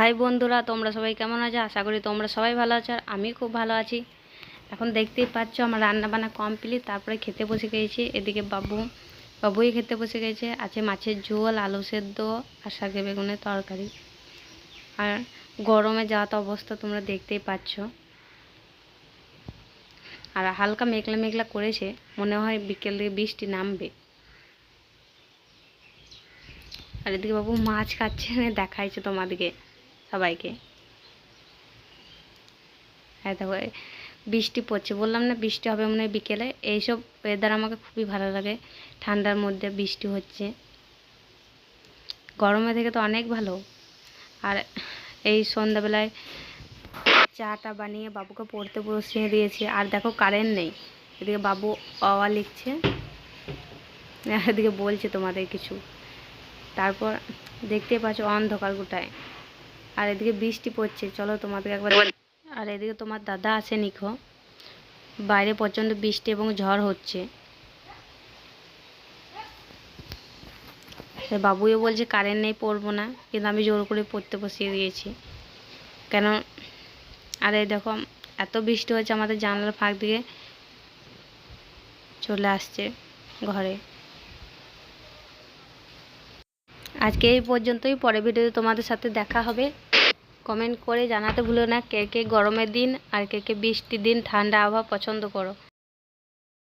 High বন্ধুরা, তোমরা সবাই কেমন আছো? আশা করি তোমরা সবাই ভালো আছো আর আমি খুব ভালো আছি। এখন দেখতেই পাচ্ছ আমার রান্না বান্না কমপ্লিট, তারপরে খেতে বসে গেছি। এদিকে বাবুই খেতে বসে গেছে। আছে মাছের ঝোল, আলু সেদ্ধ আর শাকে বেগুনের তরকারি। আর গরমে যা তো অবস্থা তোমরা দেখতেই পাচ্ছ। আর হালকা মেঘলা মেঘলা করেছে, মনে হয় বিকেল দিকে বৃষ্টি নামবে। আর এদিকে বাবু মাছ খাচ্ছে, দেখাইছে তোমাদেরকে সবাইকে। হ্যাঁ দেখো, বৃষ্টি পড়ছে, বললাম না বৃষ্টি হবে মনে হয় বিকেলে। এইসব ওয়েদার আমাকে খুবই ভালো লাগে, ঠান্ডার মধ্যে বৃষ্টি হচ্ছে। গরমে থেকে তো অনেক ভালো। আর এই সন্ধ্যাবেলায় চাটা বানিয়ে বাবুকে পড়তে বসিয়ে দিয়েছি। আর দেখো কারেন্ট নেই, এদিকে বাবু অওয়া লিখছে, এদিকে বলছে তোমাদের কিছু। তারপর দেখতেই পাচ্ছ অন্ধকার গোটায়। আর এদিকে বৃষ্টি পড়ছে, চলো তোমাদেরকে একবার। আর এদিকে তোমার দাদা আছে নিখো, বাইরে প্রচণ্ড বৃষ্টি এবং ঝড় হচ্ছে। বাবুও বলছে কারেন্ট নেই, পড়বো না, কিন্তু আমি জোর করে পড়তে বসিয়ে দিয়েছি। কেন? আর এই দেখো এত বৃষ্টি হচ্ছে, আমাদের জানলার ফাঁক দিয়ে চলে আসছে ঘরে। আজকে এই পর্যন্তই, পরে ভিডিওতে তোমাদের সাথে দেখা হবে। কমেন্ট করে জানাতে ভুলো না কে কে গরমের দিন আর কে কে বৃষ্টির দিন ঠান্ডা আবহাওয়া পছন্দ করো।